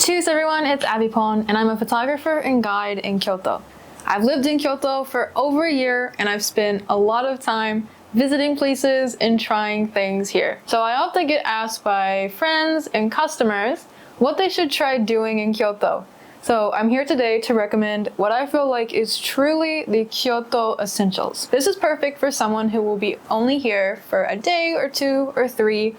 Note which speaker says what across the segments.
Speaker 1: Cheers everyone, it's Abipon and I'm a photographer and guide in Kyoto. I've lived in Kyoto for over a year and I've spent a lot of time visiting places and trying things here. So I often get asked by friends and customers what they should try doing in Kyoto. So I'm here today to recommend what I feel like is truly the Kyoto essentials. This is perfect for someone who will be only here for a day or 2 or 3,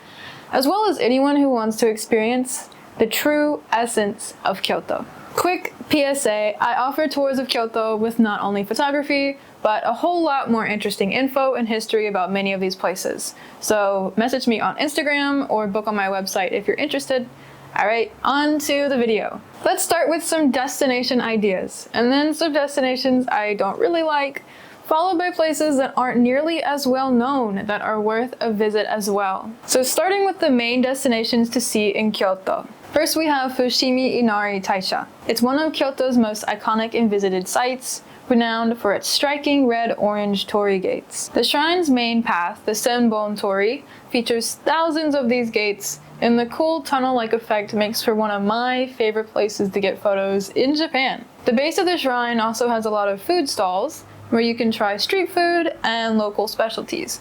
Speaker 1: as well as anyone who wants to experience the true essence of Kyoto. Quick PSA, I offer tours of Kyoto with not only photography, but a whole lot more interesting info and history about many of these places. So message me on Instagram or book on my website if you're interested. Alright, on to the video. Let's start with some destination ideas, and then some destinations I don't really like, followed by places that aren't nearly as well known that are worth a visit as well. So starting with the main destinations to see in Kyoto. First we have Fushimi Inari Taisha. It's one of Kyoto's most iconic and visited sites, renowned for its striking red-orange torii gates. The shrine's main path, the Senbon Torii, features thousands of these gates, and the cool tunnel-like effect makes for one of my favorite places to get photos in Japan. The base of the shrine also has a lot of food stalls, where you can try street food and local specialties.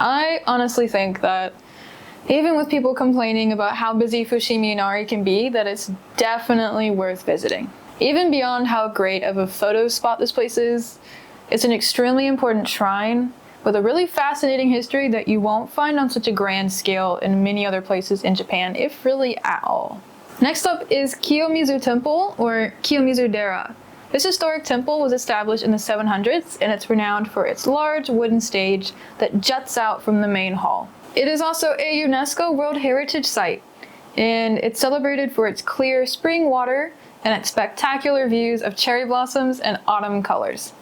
Speaker 1: I honestly think that even with people complaining about how busy Fushimi Inari can be, that it's definitely worth visiting. Even beyond how great of a photo spot this place is, it's an extremely important shrine with a really fascinating history that you won't find on such a grand scale in many other places in Japan, if really at all. Next up is Kiyomizu Temple, or Kiyomizu Dera. This historic temple was established in the 700s, and it's renowned for its large wooden stage that juts out from the main hall. It is also a UNESCO World Heritage Site, and it's celebrated for its clear spring water and its spectacular views of cherry blossoms and autumn colors.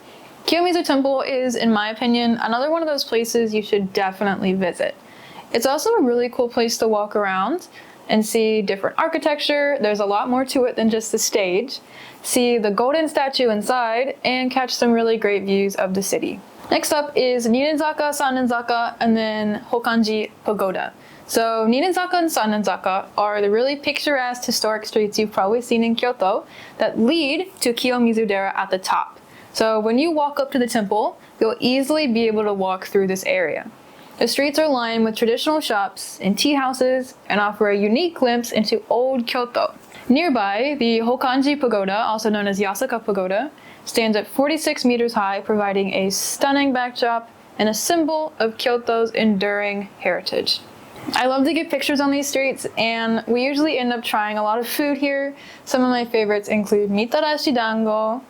Speaker 1: Kiyomizu Temple is, in my opinion, another one of those places you should definitely visit. It's also a really cool place to walk around and see different architecture. There's a lot more to it than just the stage. See the golden statue inside and catch some really great views of the city. Next up is Ninenzaka, Sannenzaka, and then Hokanji Pagoda. So Ninenzaka and Sannenzaka are the really picturesque historic streets you've probably seen in Kyoto that lead to Kiyomizu Dera at the top. So when you walk up to the temple, you'll easily be able to walk through this area. The streets are lined with traditional shops and tea houses and offer a unique glimpse into old Kyoto. Nearby, the Hokanji Pagoda, also known as Yasuka Pagoda, stands at 46 meters high, providing a stunning backdrop and a symbol of Kyoto's enduring heritage. I love to get pictures on these streets, and we usually end up trying a lot of food here. Some of my favorites include mitarashi dango,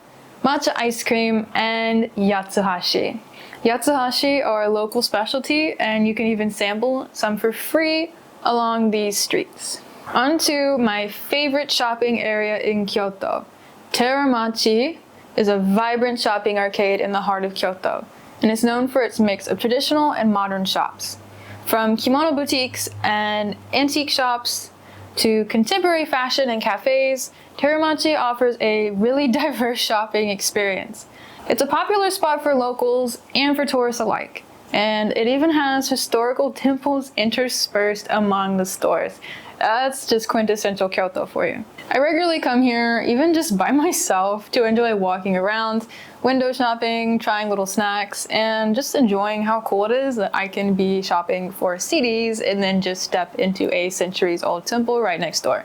Speaker 1: matcha ice cream, and yatsuhashi. Yatsuhashi are a local specialty, and you can even sample some for free along these streets. On to my favorite shopping area in Kyoto. Teramachi is a vibrant shopping arcade in the heart of Kyoto, and is known for its mix of traditional and modern shops. From kimono boutiques and antique shops to contemporary fashion and cafes, Teramachi offers a really diverse shopping experience. It's a popular spot for locals and for tourists alike, and it even has historical temples interspersed among the stores. That's just quintessential Kyoto for you. I regularly come here, even just by myself, to enjoy walking around, window shopping, trying little snacks, and just enjoying how cool it is that I can be shopping for CDs and then just step into a centuries-old temple right next door.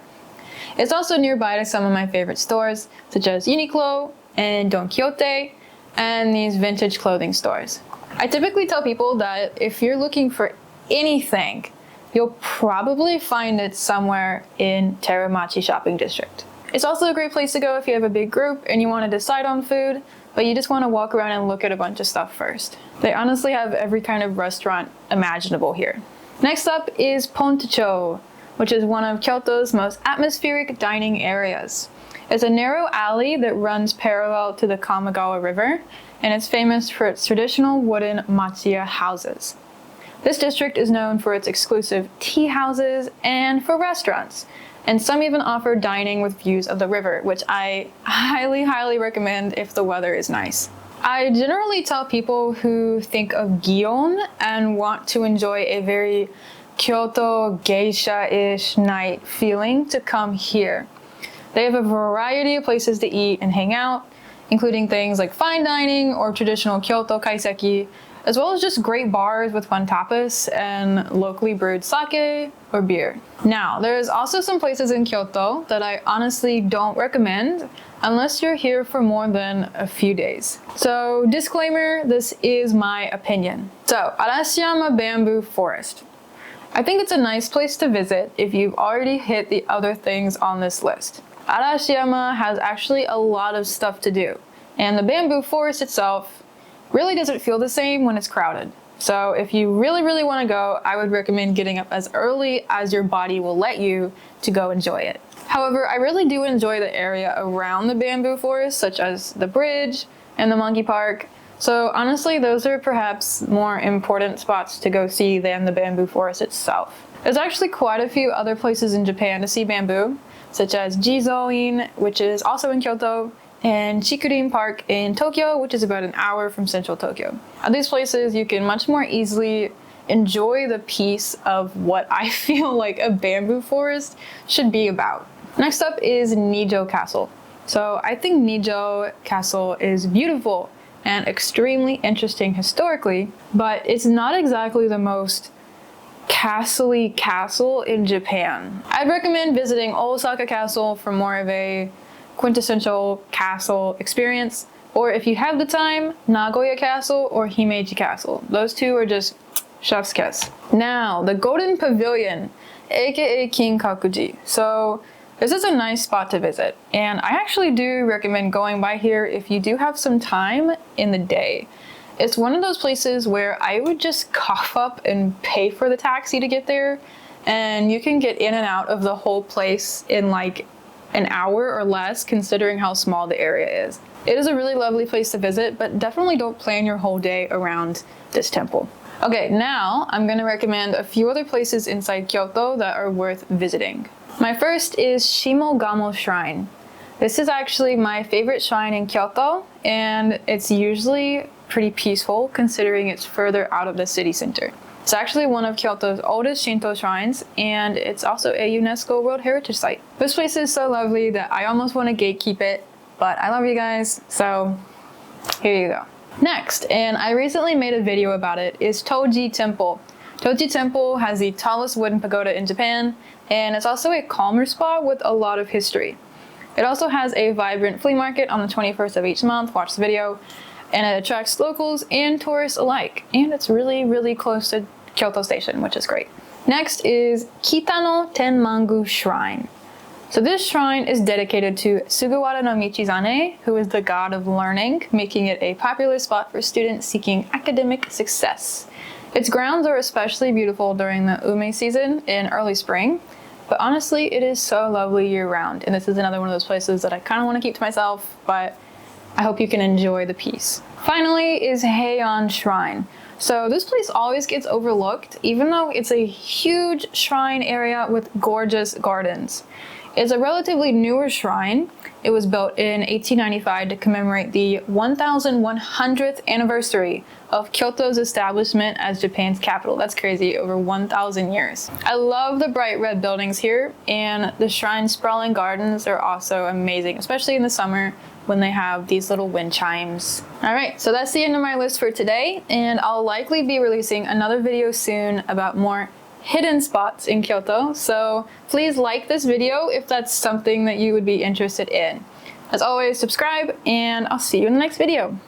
Speaker 1: It's also nearby to some of my favorite stores, such as Uniqlo and Don Quixote, and these vintage clothing stores. I typically tell people that if you're looking for anything, you'll probably find it somewhere in Teramachi Shopping District. It's also a great place to go if you have a big group and you want to decide on food, but you just want to walk around and look at a bunch of stuff first. They honestly have every kind of restaurant imaginable here. Next up is Pontecho, which is one of Kyoto's most atmospheric dining areas. It's a narrow alley that runs parallel to the Kamigawa River, and it's famous for its traditional wooden machiya houses. This district is known for its exclusive tea houses and for restaurants, and some even offer dining with views of the river, which I highly recommend if the weather is nice. I generally tell people who think of Gion and want to enjoy a very Kyoto geisha-ish night feeling to come here. They have a variety of places to eat and hang out, including things like fine dining or traditional Kyoto kaiseki, as well as just great bars with fun tapas and locally brewed sake or beer. Now, there's also some places in Kyoto that I honestly don't recommend unless you're here for more than a few days. So, disclaimer, this is my opinion. So, Arashiyama Bamboo Forest. I think it's a nice place to visit if you've already hit the other things on this list. Arashiyama has actually a lot of stuff to do, and the bamboo forest itself really doesn't feel the same when it's crowded. So if you really want to go, I would recommend getting up as early as your body will let you to go enjoy it. However, I really do enjoy the area around the bamboo forest, such as the bridge and the monkey park. So honestly, those are perhaps more important spots to go see than the bamboo forest itself. There's actually quite a few other places in Japan to see bamboo, such as Jizoin, which is also in Kyoto, and Chikurin Park in Tokyo, which is about an hour from central Tokyo. At these places, you can much more easily enjoy the peace of what I feel like a bamboo forest should be about. Next up is Nijo Castle. So I think Nijo Castle is beautiful and extremely interesting historically, but it's not exactly the most castle-y castle in Japan. I'd recommend visiting Osaka Castle for more of a quintessential castle experience, or if you have the time, Nagoya Castle or Himeji Castle. Those two are just chef's kiss. Now, the Golden Pavilion, aka Kinkakuji. So this is a nice spot to visit, and I actually do recommend going by here if you do have some time in the day. It's one of those places where I would just cough up and pay for the taxi to get there, and you can get in and out of the whole place in like an hour or less, considering how small the area is. It is a really lovely place to visit, but definitely don't plan your whole day around this temple. Okay, now I'm gonna recommend a few other places inside Kyoto that are worth visiting. My first is Shimogamo Shrine. This is actually my favorite shrine in Kyoto, and it's usually pretty peaceful considering it's further out of the city center. It's actually one of Kyoto's oldest Shinto shrines, and it's also a UNESCO World Heritage Site. This place is so lovely that I almost want to gatekeep it, but I love you guys, so here you go. Next, and I recently made a video about it, is Toji Temple. Toji Temple has the tallest wooden pagoda in Japan, and it's also a calmer spot with a lot of history. It also has a vibrant flea market on the 21st of each month, watch the video, and it attracts locals and tourists alike, and it's really close to Kyoto Station, which is great. Next is Kitano Tenmangu Shrine. So this shrine is dedicated to Sugawara no Michizane, who is the god of learning, making it a popular spot for students seeking academic success. Its grounds are especially beautiful during the ume season in early spring, but honestly, it is so lovely year-round, and this is another one of those places that I kind of want to keep to myself, but I hope you can enjoy the peace. Finally is Heian Shrine. So this place always gets overlooked, even though it's a huge shrine area with gorgeous gardens. It's a relatively newer shrine. It was built in 1895 to commemorate the 1100th anniversary of Kyoto's establishment as Japan's capital. That's crazy, over 1,000 years. I love the bright red buildings here, and the shrine's sprawling gardens are also amazing, especially in the summer when they have these little wind chimes. All right, so that's the end of my list for today, and I'll likely be releasing another video soon about more hidden spots in Kyoto, so please like this video if that's something that you would be interested in. As always, subscribe, and I'll see you in the next video.